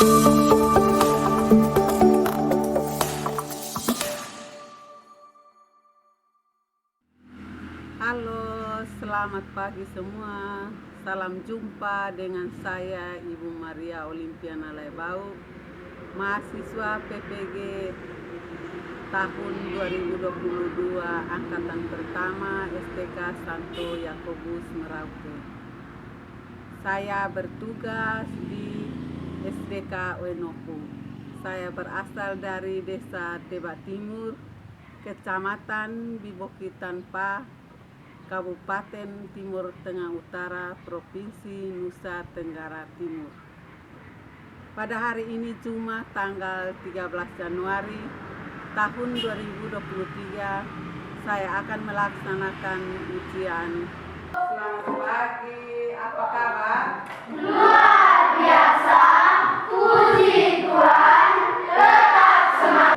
Halo, selamat pagi semua. Salam jumpa dengan saya Ibu Maria Olimpiana Laibau, mahasiswa PPG tahun 2022 angkatan pertama STK Santo Yakobus Merauke. Saya bertugas di SDK Wenoku. Saya berasal dari Desa Tebak Timur, Kecamatan Bibokitanpa, Kabupaten Timur Tengah Utara, Provinsi Nusa Tenggara Timur. Pada hari ini Jumat tanggal 13 Januari tahun 2023, saya akan melaksanakan ujian. Selamat pagi, apa kabar? Luar biasa, puji Tuhan, tetap semangat.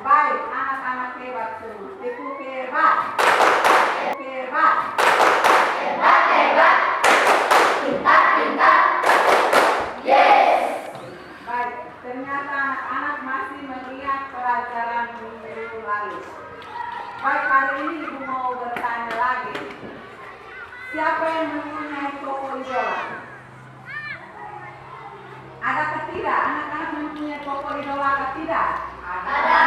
Baik, anak-anak hebat semua. Tepu hebat. Hebat. Hebat, pintar. Yes. Baik, ternyata anak-anak masih melihat pelajaran minggu lalu. Baik, hari ini Ibu mau bertanya lagi. Siapa yang mempunyai tokoh idola? Adakah tidak? Anak-anak mempunyai tokoh idola atau tidak? Ada.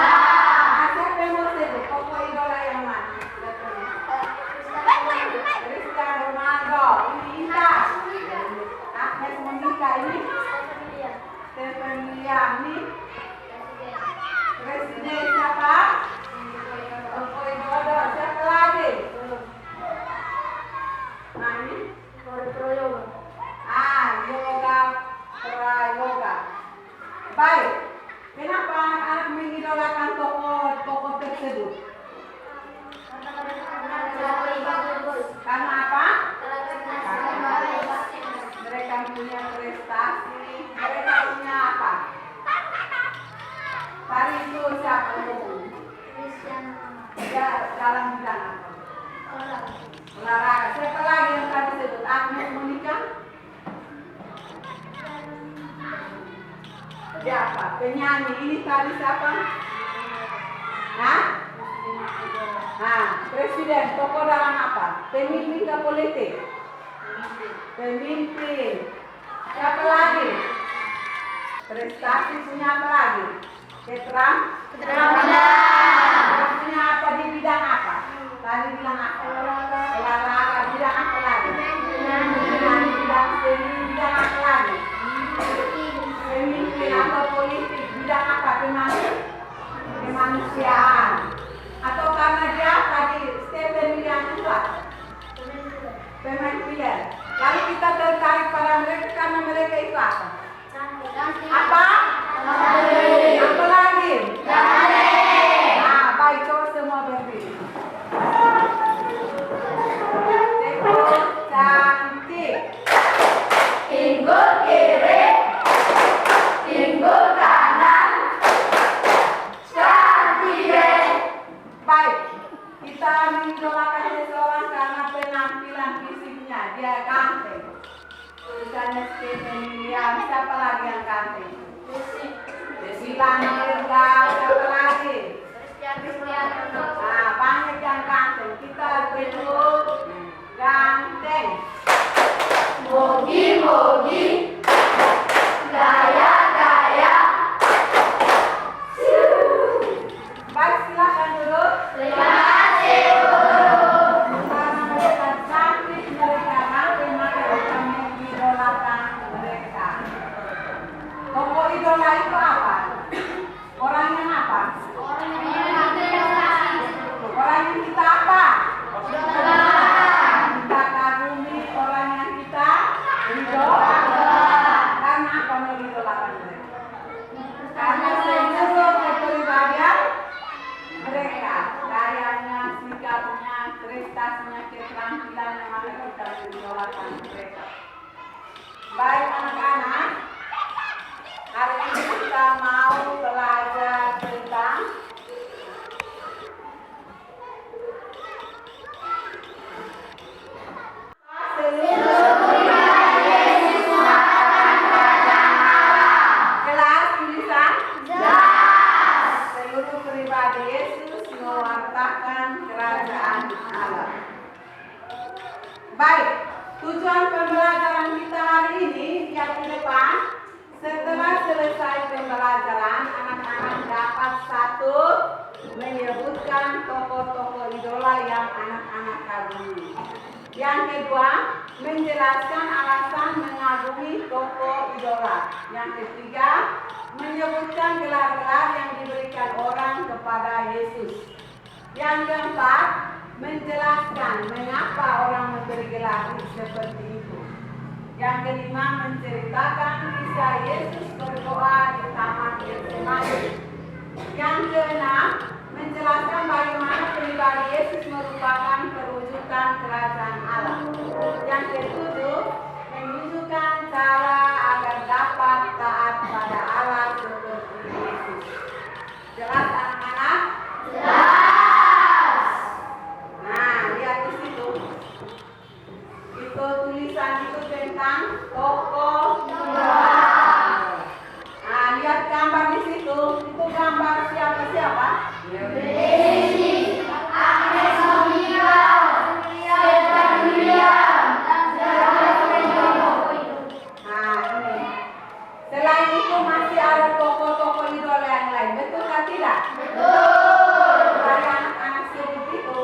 Siapa yang mau sebut tokoh idola yang mana? Cristiano Ronaldo. Ini Indah. Agnes Monica ini. Stephen William ini. Presiden siapa? Joko Widodo. Siapa lagi? Nah ini. Yoga Prayoga. Baik. Kenapa anak-anak mengidolakan tokoh tersebut? Karena apa? Mereka punya prestasi. Mereka punya apa? Tadi itu siapa? Ya, dalam bidang apa? Olahraga. Siapa lagi yang tadi sebut? Agnes Monica? Siapa? Penyanyi ini tadi siapa? Presiden. Tokoh dalam apa? Pemimpin ke politik? Pemimpin. Siapa lagi? Prestasi punya apa lagi? Keterampilan. Punya apa di bidang apa? Tadi bilang apa? Olahraga. Bidang apa lagi? Bidang seni. Bidang apa lagi? Pemimpin atau politik. Bidang apa? Kemanusiaan. Atau karena dia tadi Stephen William juga pemain film. Lalu kita tertarik pada mereka karena mereka itu apa? Apa? Apa lagi? Baik, coba semua berdiri. Teko cantik. Pinggul kiri, pinggul kanan, cantik. Baik, kita mengidolakan seseorang karena penampilan fisiknya. Dia ganteng. Misalnya Stephen William. Siapa lagi yang ganteng? Bilang Mirga. Siapa lagi? Banyak yang ganteng. Kita perlu ganteng. dikasihnya keterampilan yang mana kita mengidolakan mereka. Baik anak-anak, hari ini kita mau belajar tentang kelas tulisan seluruh pribadi Yesus mewartakan kerajaan Allah. Baik, tujuan pembelajaran kita hari ini yang di depan, setelah selesai pembelajaran, anak-anak dapat satu menyebutkan tokoh-tokoh idola yang anak-anak kagumi. Yang kedua, menjelaskan alasan mengagumi tokoh idola. Yang ketiga, menyebutkan gelar-gelar yang diberikan orang kepada Yesus. Yang keempat, menjelaskan mengapa orang memberi gelar seperti itu. Yang kelima, menceritakan kisah Yesus berdoa di Taman Getsemani. Yang keenam, menjelaskan bagaimana pribadi Yesus merupakan perwujudan kerajaan Allah. Yang ketujuh, menunjukkan cara agar dapat taat pada Allah seperti Yesus. Jelas anak-anak? Jelas. Nah, lihat di situ. Itu tulisan itu tentang tokoh idola. Nah, lihat gambar di situ. Itu gambar siapa-siapa? Yesus, Agnes Monica, Stefan William, Nah, ini. Selain itu masih ada tokoh-tokoh idola yang lain. Betul kan tidak? betul. Dari anak-anak sebut itu.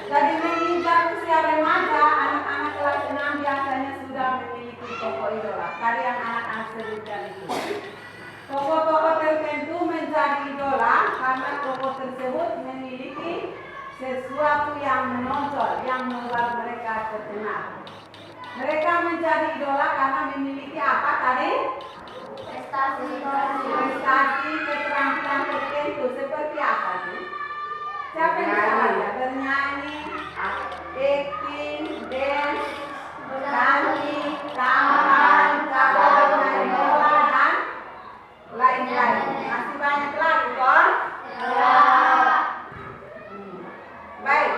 Jadi menginjak usia remaja, anak-anak kelas 6 biasanya sudah memiliki tokoh idola. Tadi yang anak-anak sebutkan itu. Tokoh-tokoh tertentu menjadi idola karena tokoh tersebut memiliki sesuatu yang menonjol yang membuat mereka terkenal. Mereka menjadi idola karena memiliki apa tadi? Prestasi, keterampilan tertentu. Seperti apa tuh? Siapa yang bisa baca? Bernyanyi, acting, dance, bertanding, tampil, cara bermain bola, dan lain-lain. Masih banyak lagi, kan? Baik.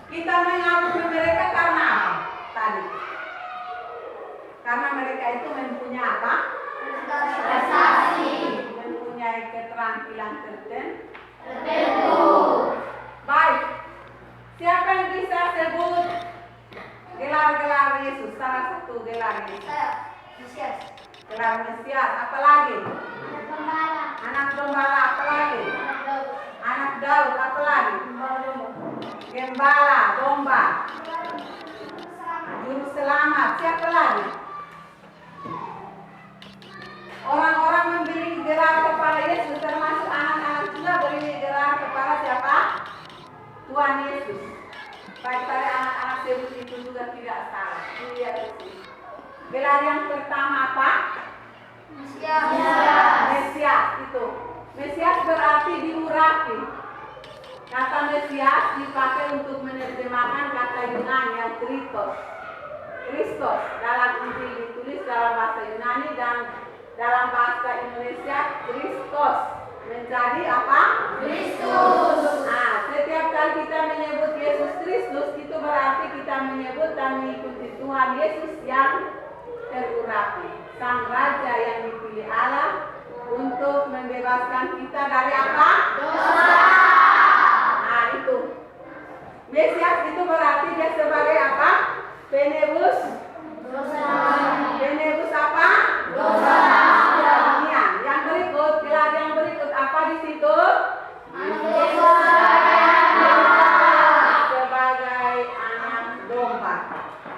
Kita mengagumi mereka karena apa? Tadi. Karena mereka itu mempunyai apa? Prestasi Mempunyai keterampilan tertentu. tertentu. Baik. Siapa yang bisa sebut gelar-gelar Yesus? Salah satu gelar Yesus. Mesias, Gelar Mesias. Apa lagi? Pembala, Anak gembala. Apa lagi? Anak Daud. Apa lagi? Gembala, domba. Juru selamat. Siapa lagi? Orang-orang memberi gelar kepada Yesus, termasuk anak-anak juga beri gelar kepada siapa? Tuhan Yesus. Baik, tadi anak-anak sebut itu juga tidak salah. Lihat di sini. Gelar yang pertama apa? Mesias, Mesias itu. Mesias berarti diurapi. Kata Mesias dipakai untuk menerjemahkan kata Yunani yang Kristos. Kristos dalam Injil ditulis dalam bahasa Yunani dan dalam bahasa Indonesia Kristos menjadi apa? Kristus. Nah, setiap kali kita menyebut Yesus Kristus itu berarti kita menyebut dan mengikuti Tuhan Yesus yang terurapi, Sang Raja yang dipilih Allah untuk membebaskan kita dari apa? Dosa. Nah, itu. Mesias itu berarti dia sebagai apa? Penebus. Dosa. Penebus apa? Dosa. Dunia. Yang berikut, gelar yang berikut apa di situ? Sebagai anak domba.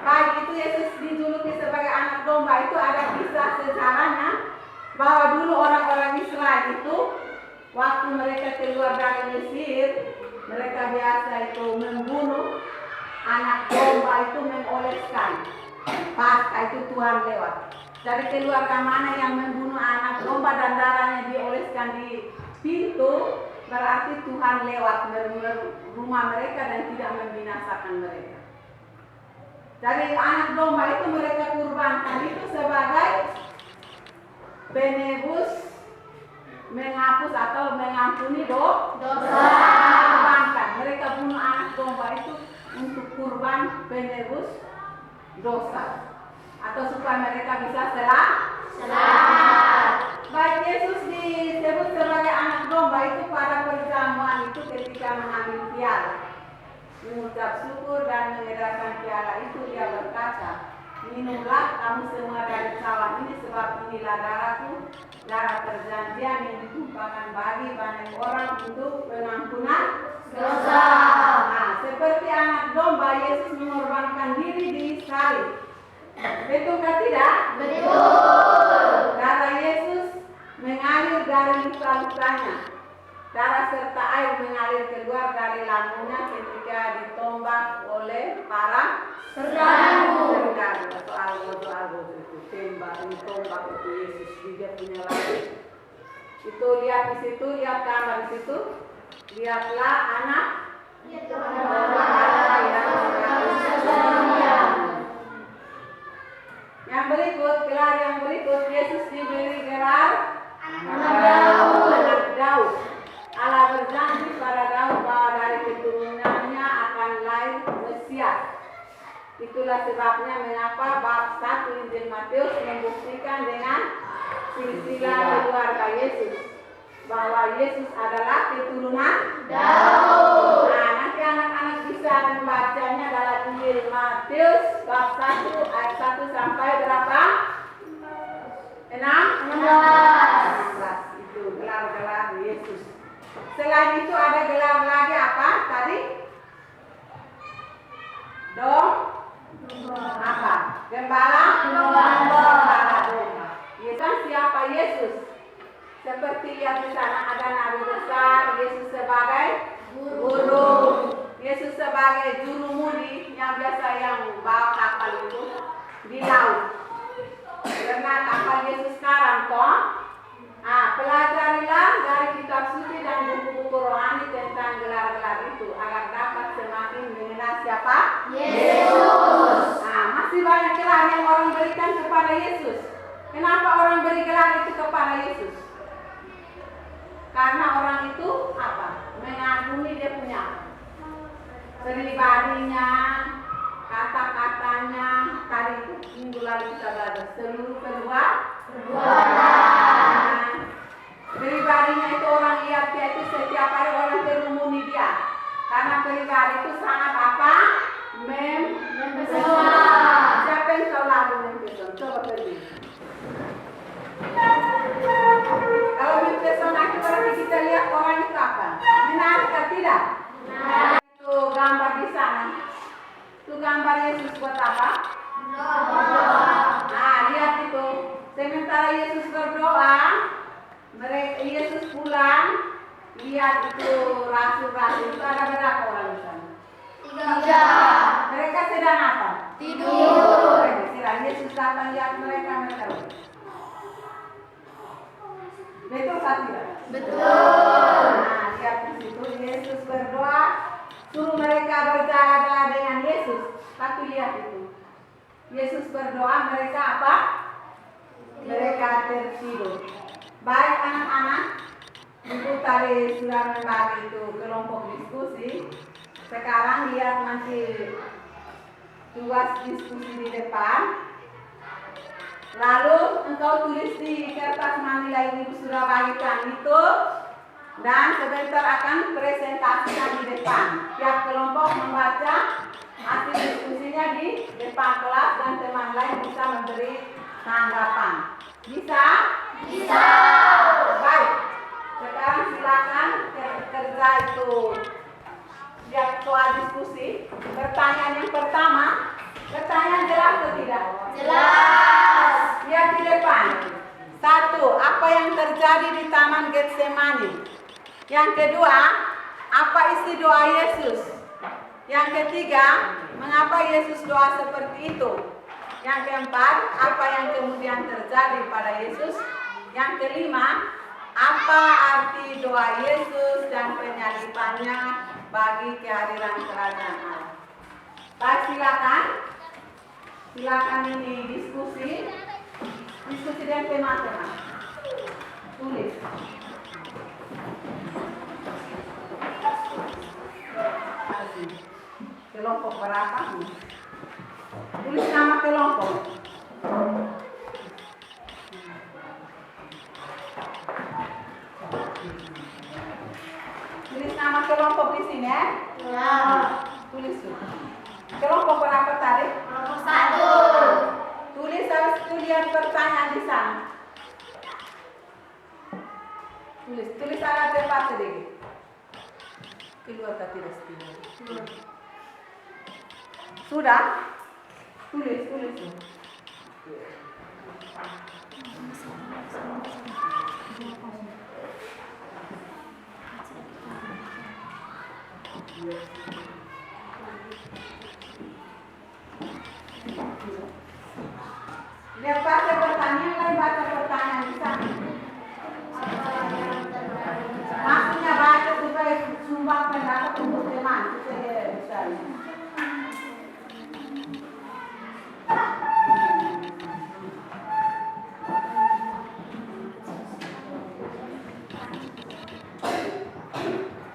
Baik, itu Yesus dijuluki sebagai anak domba. Itu ada kisah sejarahnya bahwa dulu orang-orang Israel itu waktu mereka keluar dari Mesir, mereka biasa itu membunuh anak domba itu mengoleskan. Pasca itu Tuhan lewat. Dari keluarga mana yang membunuh anak domba dan darahnya dioleskan di pintu, berarti Tuhan lewat rumah mereka dan tidak membinasakan mereka. Dari anak domba itu mereka kurbankan itu sebagai penebus, menghapus atau mengampuni dosa. Kurbankan. Mereka bunuh anak domba itu untuk kurban penebus dosa, atau supaya mereka bisa selamat. Baik Yesus disebut sebagai anak domba itu pada perjamuan itu ketika mengambil piala, mengucap syukur dan mengedarkan piala itu dia berkata, minumlah kamu semua dari cawan ini sebab inilah darahku, darah perjanjian yang ditumpahkan bagi banyak orang untuk pengampunan dosa. Nah, seperti anak domba Yesus mengorbankan diri di salib. Betulkah tidak? Betul. Darah Yesus mengalir dari luka-lukanya. Darah serta air mengalir keluar dari lambungnya ketika ditombak oleh para serganu atau algo itu ditombak itu Yesus di dia punya lambung. Itu lihat di situ, lihat gambar di situ. Lihatlah anak yang berikut, gelar yang berikut, Yesus diberi gelar Anak Daud. Allah berjanji pada Daud bahwa dari keturunannya akan lahir Mesias. Itulah sebabnya mengapa bab 1 Injil Matius membuktikan dengan silsilah keluarga Yesus bahwa Yesus adalah keturunan Daud. Nah, nanti anak-anak bisa membacanya dalam Injil Matius bab 1 ayat 1 sampai berapa? 16. Itu gelar-gelar Yesus. Selain itu ada gelar lagi apa tadi? Apa? Gembala domba. Yesus siapa Yesus? Seperti lihat di sana ada nabi besar, Yesus sebagai guru, Yesus sebagai juru mudi yang biasa yang bawa kapal itu di laut. Karena kapal Yesus sekarang toh. Pelajarilah dari kitab suci dan buku-buku rohani tentang gelar-gelar itu agar dapat semakin mengenal siapa Yesus. Masih banyak gelar yang orang berikan kepada Yesus. Kenapa orang beri gelar itu kepada Yesus? Karena orang itu apa? Mengagumi dia punya pribadinya, kata-katanya. Tadi itu minggu lalu kita belajar seluruh perbuatan. Pribadinya itu orang lihat dia itu setiap hari orang terumuni dia. Karena pribadi itu sangat apa? Mempesona. Siapa yang tahu lagu mempesona? Coba pergi. Kalau mempesona itu berarti kita lihat orang itu apa? Menarik atau tidak? Itu gambar di sana. Itu gambar Yesus buat apa? Lihat itu. Sementara Yesus berdoa, Yesus pulang, lihat itu rasul-rasul itu ada berapa orang di sana? 3. Mereka sedang apa? Tidur. Yesus datang lihat mereka. Betul atau tidak? Betul. Lihat di situ Yesus berdoa, suruh mereka berjaga-jaga dengan Yesus. Tapi lihat itu. Yesus berdoa, mereka apa? Mereka tertidur. Baik anak-anak, itu tadi sudah membagi itu kelompok diskusi. Sekarang lihat nanti tugas diskusi di depan. Lalu engkau tulis di kertas manila yang ibu sudah bagikan itu. Dan sebentar akan presentasikan di depan. Tiap kelompok membaca hasil diskusinya di depan kelas dan teman lain bisa memberi tanggapan. Bisa? Bisa. Baik. Sekarang silakan kerja itu. Lihat soal diskusi. Pertanyaan yang pertama. Pertanyaan jelas atau tidak? Jelas. Lihat di depan. 1. Apa yang terjadi di Taman Getsemani? Yang kedua, apa isi doa Yesus? Yang ketiga, mengapa Yesus doa seperti itu? Yang keempat, apa yang kemudian terjadi pada Yesus? Yang kelima, Apa arti doa Yesus dan penyalibannya bagi kehadiran kerajaan Allah? Baik, silakan ini diskusi dengan teman-teman. Tulis. Kelompok berapa? Tulis nama kelompok. Tulis nama kelompok di sini ya. Ya. Tulis. Kelompok berapa tadi? Kelompok 1. Tulis harus lihat pertanyaan di sana. Tulis agak cepat sedikit. Keluar tak tidak sedikit. Sudah? Tulis. Lihat baca pertanyaan, lain baca pertanyaan di sana. Maksudnya baca supaya sumbang pendapat untuk teman, supaya bisa.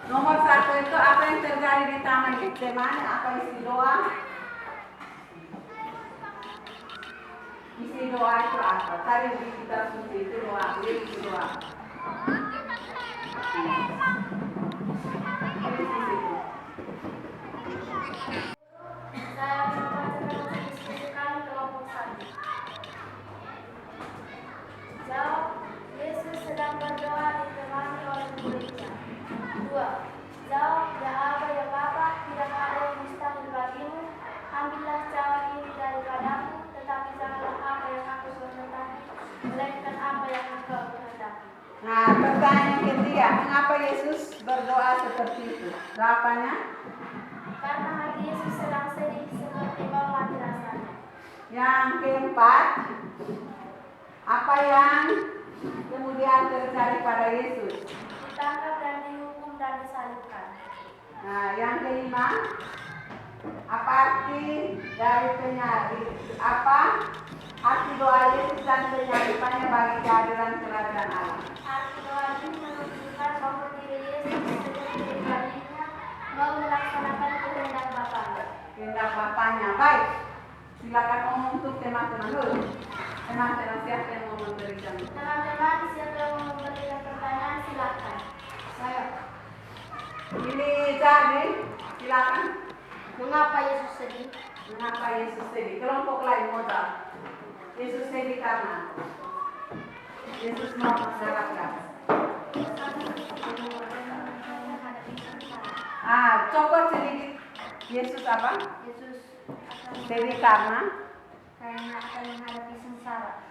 Nomor 1 itu apa yang terjadi di taman Getsemani? Apa isi doa? Isi doa itu apa? Tadi kita suci itu doa, isi doa. Saya membacakan diskusikan kelompok 1. Jawab, Yesus sedang berdoa ditemani oleh muridnya. 2. Jawab, ya Aba ya Bapa, tidak ada yang mustahil bagimu. Ambillah cawan ini daripadaku, tetapi janganlah apa yang aku kehendaki, melainkan apa yang Engkau kehendaki. Nah, pertanyaan yang ketiga, mengapa Yesus berdoa seperti itu? Jawabannya? Karena hati Yesus sedang sedih seperti mau mati rasanya. Yang keempat, apa yang kemudian terjadi pada Yesus? Ditangkap dan dihukum dan disalibkan. Nah, yang kelima, apa arti dari apa arti doa Yesus dan penyalibannya bagi kehadiran kerajaan Allah? Arti doa ini menunjukkan bahwa diri Yesus sebagai pribadinya mau melaksanakan kehendak Bapaknya. Kehendak Bapaknya. Baik, silakan ngomong untuk teman-teman dulu. Teman-teman siapa yang mau memberikan? Teman-teman, siapa yang mau memberikan pertanyaan silakan. Saya. Ini jadi, silakan. Mengapa Yesus sedih? Mengapa Yesus sedih? Kelompok lain modal. Yesus sedih karena Yesus mau masyarakat. Coba sedikit. Yesus apa? Yesus Sedih karena? karena akan menghadapi sengsara.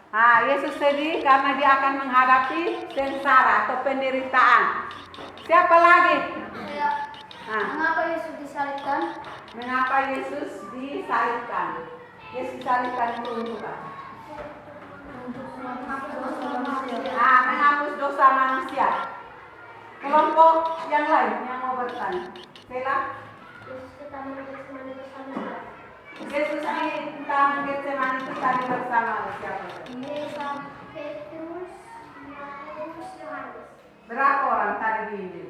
Yesus sedih karena dia akan menghadapi sengsara atau penderitaan. Siapa lagi? Saya. Mengapa Yesus disalibkan? Mengapa Yesus disalibkan? Yesus disalibkan itu untuk apa? Menghapus dosa manusia. Kelompok yang lain yang mau bertanya. Sela? Yesus ke taman Getsemani bersama. Yesus di taman Getsemani itu tadi bersama siapa? Yesus, Petrus, Yakobus, Yohanes. Berapa orang tadi di Injil?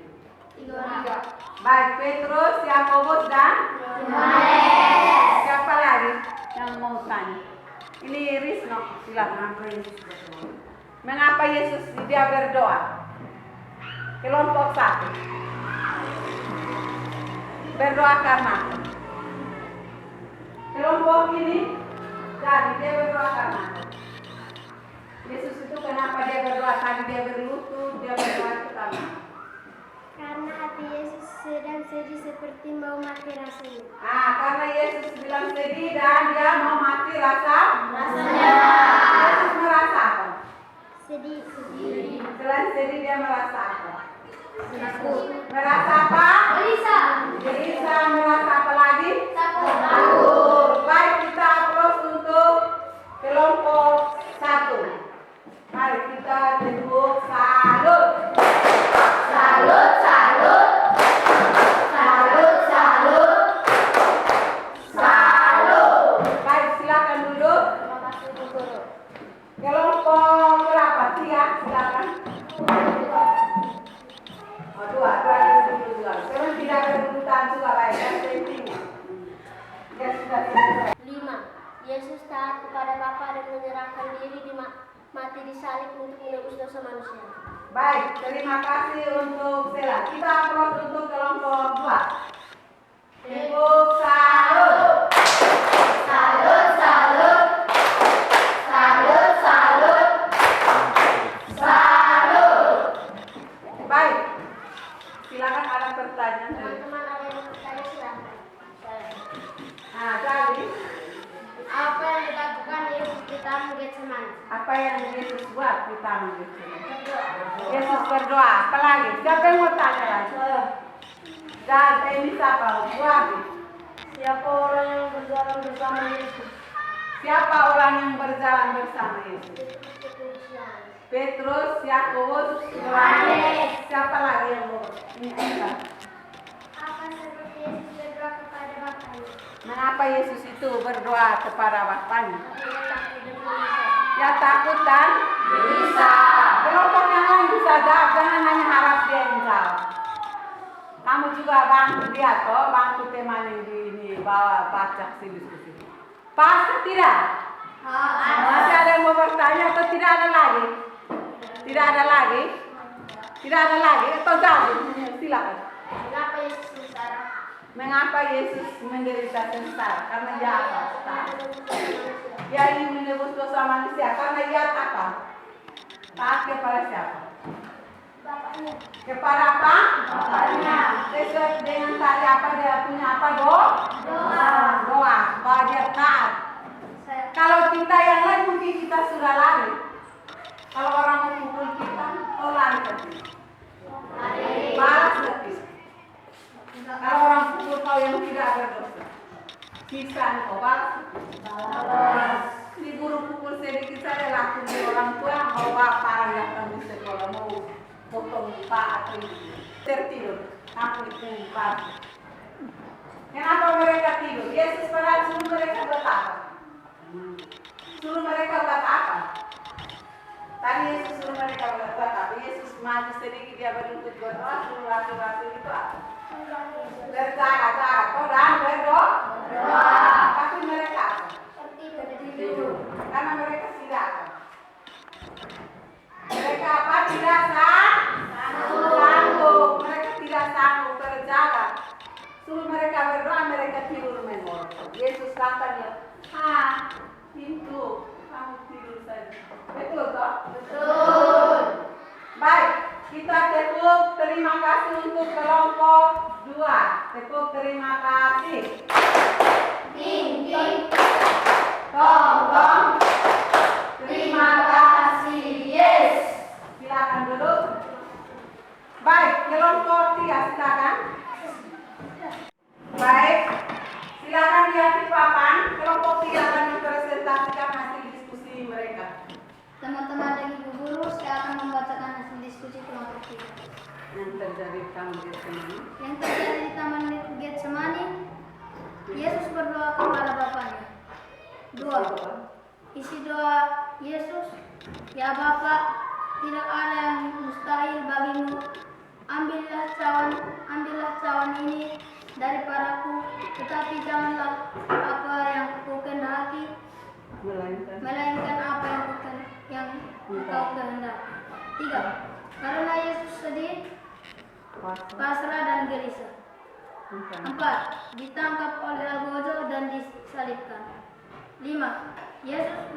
3 orang. Baik, Petrus, Yakobus dan Yohanes. siapa lagi yang mau tanya? Ini Risno, silakan. Mengapa Yesus dia berdoa? Kelompok 1. Berdoa karena kelompok ini jadi dia berdoa karena Yesus itu kenapa dia berdoa? Tadi dia berlutut, dia berdoa itu karena hati Yesus sedang sedih seperti mau mati rasanya. Karena Yesus bilang sedih dan dia mau mati rasanya. Yesus merasa apa? Sedih. Selain sedih dia merasa apa? Merasa apa? Gelisah. Merasa apa lagi? Takut. Baik, kita terus untuk kelompok 1. Mari kita tepuk salut. disalib untuk menebus dosa manusia. Baik, terima kasih untuk Sela. Kita aplaus untuk kelompok 2. Tepuk salut. Salut, salut. Salut, salut. Salut. Baik. Silakan ada pertanyaan. Teman-teman ada yang bertanya silakan. Nah, jadi Apa yang dilakukan Yesus di Taman Getsemani? apa yang Yesus buat di taman Getsemani? Yesus berdoa. Apa lagi? Siapa yang mau tanya lagi? Dan ini siapa? Buat. Siapa orang yang berjalan bersama Yesus? Siapa orang yang berjalan bersama Yesus? Petrus, Yakobus, Yohanes. Siapa lagi yang mau? Ini kita. Apa sebab Yesus berdoa kepada Bapaknya? Mengapa Yesus itu berdoa kepada Bapaknya? Dia takut dan gelisah. Ya takut dan gelisah. Kelompok yang lain bisa jawab, jangan hanya harap dia yang jawab. Kamu juga bantu dia toh, bantu teman yang di ini bawa baca si diskusi. Pasti tidak? Masih ada yang mau bertanya atau tidak ada lagi? Tidak ada lagi? Tidak ada lagi? Atau jawab? Silakan. Mengapa Yesus sengsara? Mengapa Yesus menderita sengsara? Karena dia apa? Dia ingin menebus dosa manusia. Karena dia apa? Taat kepada siapa? Bapaknya. Kepada apa? Bapaknya. Sesuai dengan tadi apa dia punya apa? Doa. Doa. Bahwa dia taat. Kalau kita yang lain mungkin kita sudah lari. Kalau orang memukul kita, kau lari ke sini. Balas ke sini. Kalau orang pukul kau yang tidak berdosa, siksa kau balas. Di guru pukul sedikit saja laku di orang tua, bawa parang datang di sekolah mau potong pak atau tertidur. Kamu itu pak. Kenapa mereka tidur? Yesus padahal suruh mereka buat apa? Suruh mereka buat apa? Tadi Yesus suruh mereka buat apa? Yesus maju sedikit dia berlutut berdoa, suruh laki-laki itu apa? Berjaga-jaga, kau dan berdoa. Tapi mereka apa? Tertidur. Karena mereka tidak apa? Mereka apa? Tidak sanggup. Mereka tidak sanggup berjaga. Suruh mereka berdoa, mereka tidur menolak. Yesus katanya, pintu, kamu tidur saja. Betul toh? Betul. Baik, kita tepuk terima kasih untuk kelompok 2. Tepuk terima kasih. Ting, ting. Tong. Terima kasih. Yes. Silakan duduk. Baik, kelompok 3 silakan. Baik, silakan lihat di papan. Kelompok 3 akan mempresentasikan hasil diskusi mereka. Teman-teman dan ibu guru, saya akan membacakan hasil diskusi kelompok 3. Yang terjadi di Taman Getsemani. Yang terjadi di Taman Getsemani, Yesus berdoa kepada Bapaknya. 2. Isi doa Yesus, ya Bapa, tidak ada yang mustahil bagimu. Ambillah cawan ini daripadaku, tetapi janganlah apa yang kukehendaki, melainkan apa yang engkau kehendaki. 3. Karena Yesus sedih, pasrah dan gelisah. 4. Ditangkap oleh algojo dan disalibkan. 5. Yesus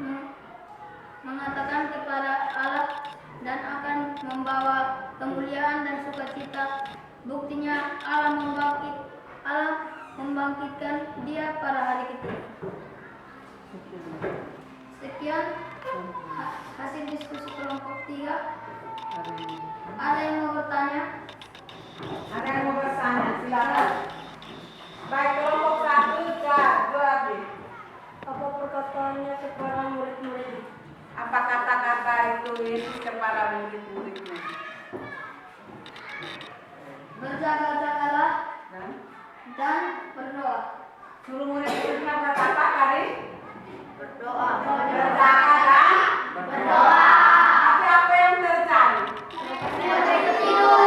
mengatakan kepada Allah dan akan membawa kemuliaan dan sukacita. Buktinya Allah membangkitkan dia pada hari ketiga. Sekian hasil diskusi kelompok 3. Ada yang mau bertanya? Ada yang mau bertanya? Silakan. Baik, kelompok 1 jawab. Apa perkataannya kepada murid-murid? Apa kata-kata itu Yesus kepada murid-muridnya? Berjaga-jagalah dan berdoa. Suruh murid-muridnya berkata tadi? Berdoa. Berjaga dan berdoa. Tapi apa yang terjadi? Mereka tidur.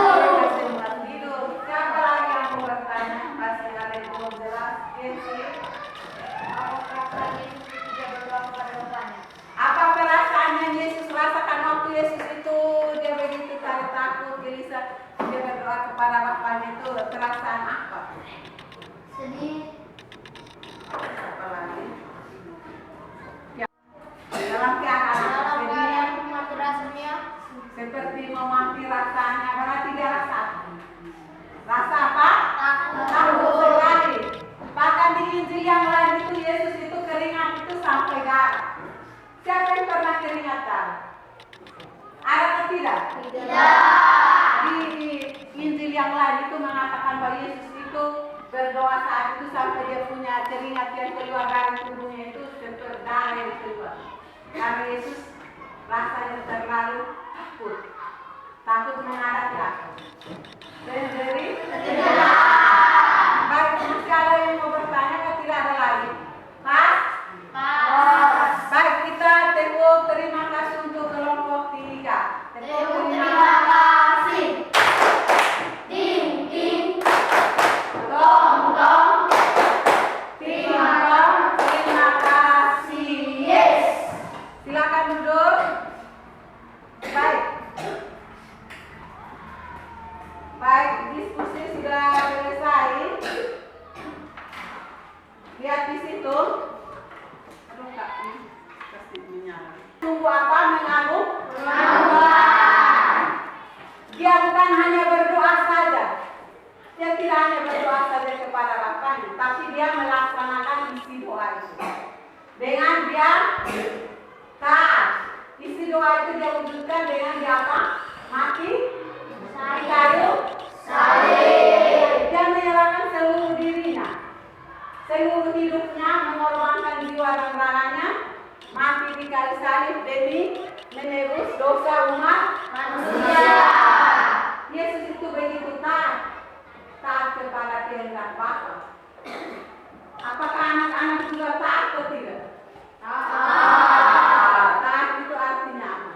Mereka tidur. Siapa lagi yang mau bertanya? Masih ada yang mau jelas? Yesus. Apa kata Yesus tidak berdoa kepada Bapaknya? Apa perasaan yang Yesus rasakan perasaan apa? Sedih. Apa lagi? Ya. Dalam keadaan sedih Mati rasanya. seperti memati rasanya, berarti dia rasa. Rasa apa? Takut sekali. Bahkan di Injil yang lain itu Yesus itu keringat itu sampai darah. Siapa yang pernah keringatan? Ada atau tidak? Tidak. Di Injil yang lain itu mengatakan bahwa Yesus itu berdoa saat itu sampai dia punya keringat yang keluar dari tubuhnya itu seperti darah yang keluar. Karena Yesus rasanya terlalu takut menghadapi aku. Sendiri? Tidak. Baik, masih ada yang mau bertanya atau tidak ada lagi? Pas? Pas. Baik, kita tepuk terima kasih untuk kelompok 3. Terima kasih. Ding ding. Dong dong. Terima kasih. Yes. Silakan duduk. Baik. Baik, diskusi sudah selesai. Lihat di situ. Aduh, Kak, ini pasti menyala. Tunggu apa? Mengaku? Dia bukan hanya berdoa saja. Dia tidak hanya berdoa saja kepada Bapaknya, tapi dia melaksanakan isi doa itu. Dengan dia taat. Isi doa itu dia wujudkan dengan dia apa? Mati di kayu salib. Dia menyerahkan seluruh dirinya, seluruh hidupnya, mengorbankan jiwa dan raganya, mati di kayu salib demi menebus dosa umat manusia. Yesus itu begitu taat kepada kehendak Bapa. Apakah anak-anak juga taat atau tidak? Taat itu artinya apa?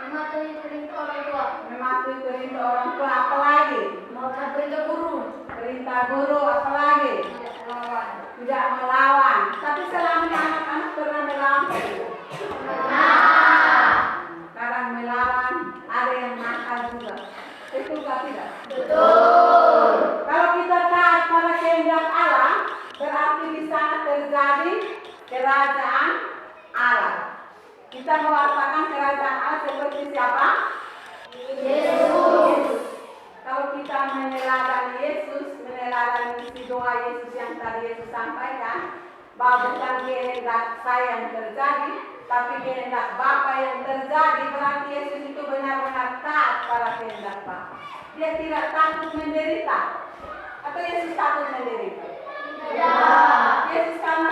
Mematuhi perintah orang tua. Mematuhi perintah orang tua, apalagi? Melakukan perintah guru. Perintah guru, apalagi? Tidak melawan. Tapi selama ini anak-anak pernah melawan? Sekarang melawan, ada yang nakal juga. Betul atau tidak? Betul. Kalau kita taat pada kehendak Allah, berarti di sana terjadi kerajaan Allah. Kita mewartakan kerajaan Allah seperti siapa? Yesus. Kalau kita meneladani Yesus, meneladani isi doa Yesus yang tadi Yesus sampaikan, bahwa bukan kehendak saya yang terjadi, tapi kehendak Bapa yang terjadi, berarti Yesus itu benar-benar taat pada kehendak Bapa. Dia tidak takut menderita. Atau Yesus takut menderita? Tidak. Yesus karena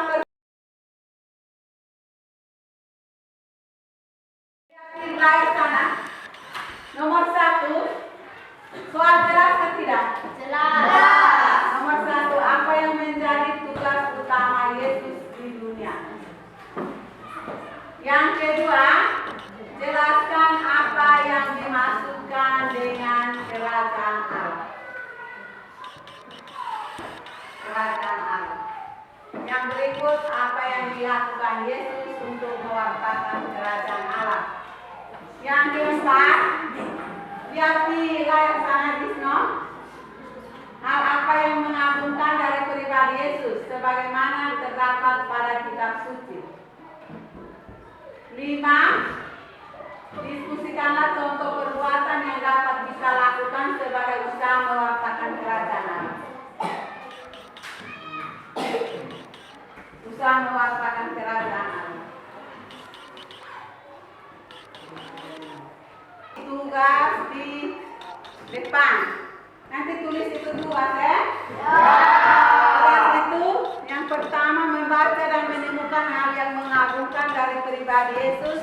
lain sana. Nomor 1, soal jelas atau tidak? Jelas. Nomor 1, apa yang menjadi tugas utama Yesus di dunia? Yang kedua, jelaskan apa yang dimaksudkan dengan kerajaan Allah. Kerajaan Allah. Yang berikut, apa yang dilakukan Yesus untuk mewartakan kerajaan Allah. Yang keempat, lihat di layar sana di sini. Hal apa yang mengagumkan dari pribadi Yesus sebagaimana terdapat pada kitab suci. 5. Diskusikanlah contoh perbuatan yang dapat kita lakukan sebagai usaha mewartakan kerajaan Allah. Usaha mewartakan kerajaan Allah. Tugas di depan. Nanti tulis itu tugas ya. Tugas itu yang pertama membaca dan menemukan hal yang mengagumkan dari pribadi Yesus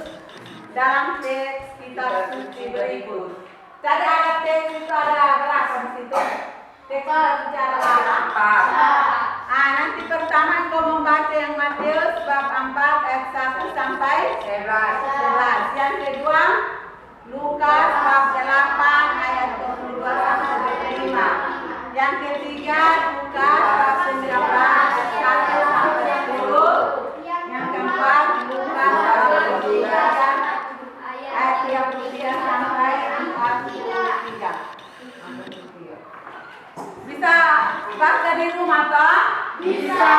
dalam teks kitab suci berikut. Jadi ada teks itu ada berapa di situ? Teks kitab suci ada berapa? Nanti pertama engkau membaca yang Matius bab 4 ayat 1 sampai 11. Yang kedua Lukas bab 8 ayat 22 sampai 25. Yang ketiga Lukas bab 19 ayat 1 sampai 10. Yang keempat Lukas bab 23 ayat 33 sampai 43. Baca di rumah toh? Bisa.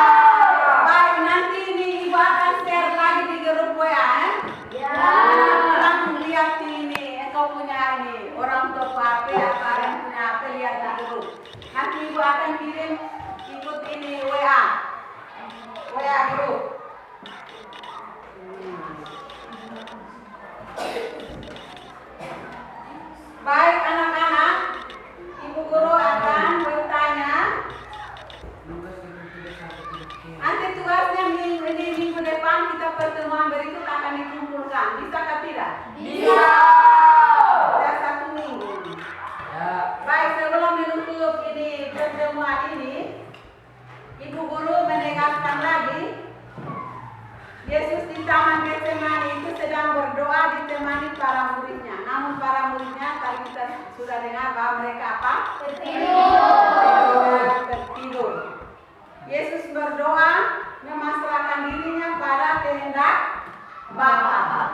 Baik, nanti ini ibu akan share lagi di grup WA Ya. Orang lihat ini, engkau punya ini, orang tua HP apa yang punya HP lihat di grup. Nanti ibu akan kirim ikut ini WA grup. Baik anak-anak, ibu guru akan bertanya. Nanti tugasnya minggu depan kita pertemuan berikut akan dikumpulkan. Bisa atau tidak? Bisa. Sudah 1 minggu. Baik, sebelum menutup ini pertemuan ini, ibu guru menegaskan lagi, Yesus di Taman Getsemani itu sedang berdoa ditemani para muridnya. Namun para muridnya tadi kita sudah dengar bahwa mereka apa? Tertidur. Yesus berdoa memasrahkan dirinya pada kehendak Bapa.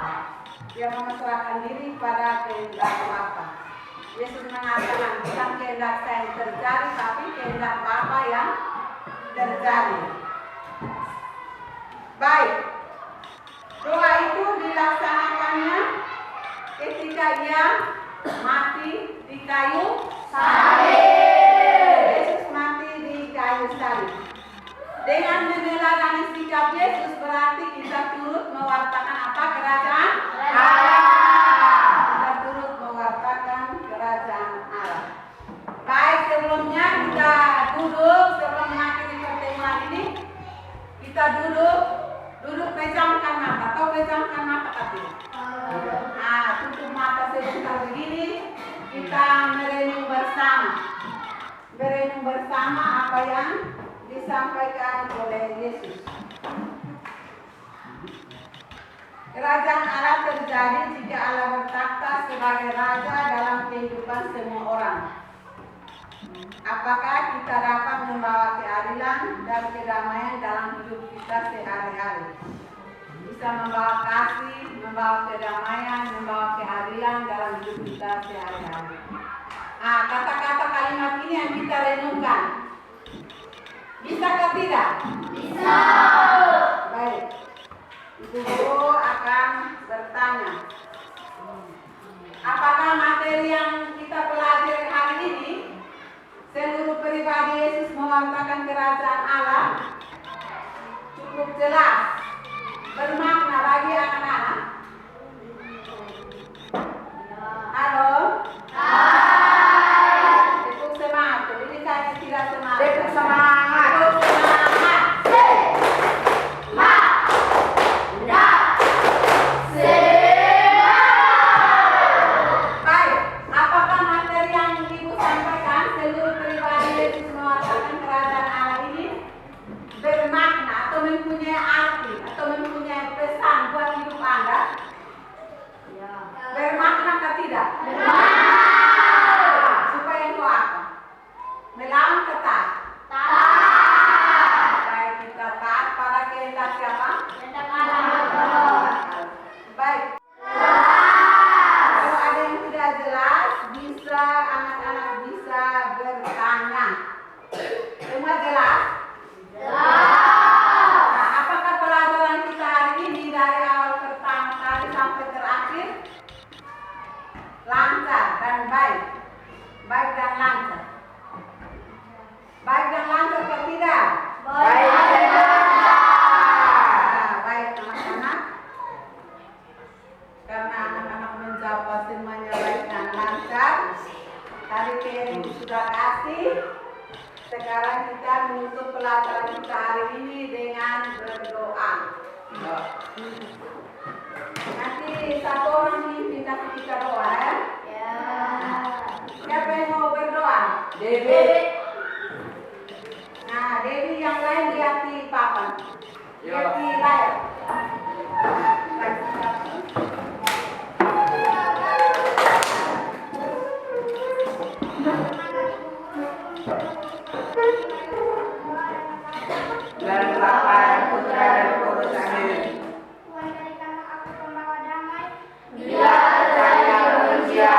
Dia memasrahkan diri pada kehendak Bapa. Yesus mengatakan bukan kehendak saya yang terjadi, tapi kehendak Bapa yang terjadi. Baik. Doa itu dilaksanakannya ketika ia mati di kayu salib. Yesus mati di kayu salib. Dengan meneladani sikap Yesus berarti kita turut mewartakan apa? Kerajaan Allah. Kita turut mewartakan kerajaan Allah. Baik, sebelumnya kita duduk sebelum mengakhiri pertemuan ini. Kita duduk pejamkan mata. Tahu pejamkan mata kaki? Tutup mata sebentar begini. Kita merenung bersama apa yang disampaikan oleh Yesus. Kerajaan Allah terjadi jika Allah bertakhta sebagai Raja dalam kehidupan semua orang. Apakah kita dapat membawa keadilan dan kedamaian dalam hidup kita sehari-hari? Bisa membawa kasih, membawa kedamaian, membawa keadilan dalam hidup kita sehari-hari. Kata-kata kalimat ini yang kita renungkan. Bisa atau tidak? Bisa. Baik. Ibu guru akan bertanya. Apakah materi yang kita pelajari hari ini seluruh pribadi Yesus mewartakan kerajaan Allah cukup jelas, bermakna bagi anak-anak? Halo? Tepuk semangat. Ini kayaknya tidak semangat. Tepuk semangat. Tepuk semangat. Baik, apakah materi yang ibu sampaikan seluruh pribadi Yesus mewartakan kerajaan Allah ini bermakna atau mempunyai arti atau mempunyai pesan buat hidup Anda? Bermakna atau tidak? Supaya engkau apa? Melawan ketat. Baik, kita taat pada kehendak siapa? Baik. Kalau ada yang tidak jelas, bisa anak-anak bisa bertanya. Semua jelas? Apakah pelajaran kita hari ini dari awal pertama kali sampai terakhir lancar dan baik? Baik dan lancar. Baik dan lancar atau tidak? Baik. Baik anak-anak. Karena anak-anak menjawab semuanya baik dan lancar. Tadi Keri sudah kasih. Sekarang kita menutup pelajaran kita hari ini dengan berdoa. Nanti satu orang pimpin kasih kita doa ya. Siapa yang mau berdoa? Dewi. Nah, Dewi yang lain lihat di papan. Ya. Lihat di layar. Dan Bapa, Putra dan Roh Kudus. Amin. Tuhan, berikanlah aku pembawa damai. Bila saya manusia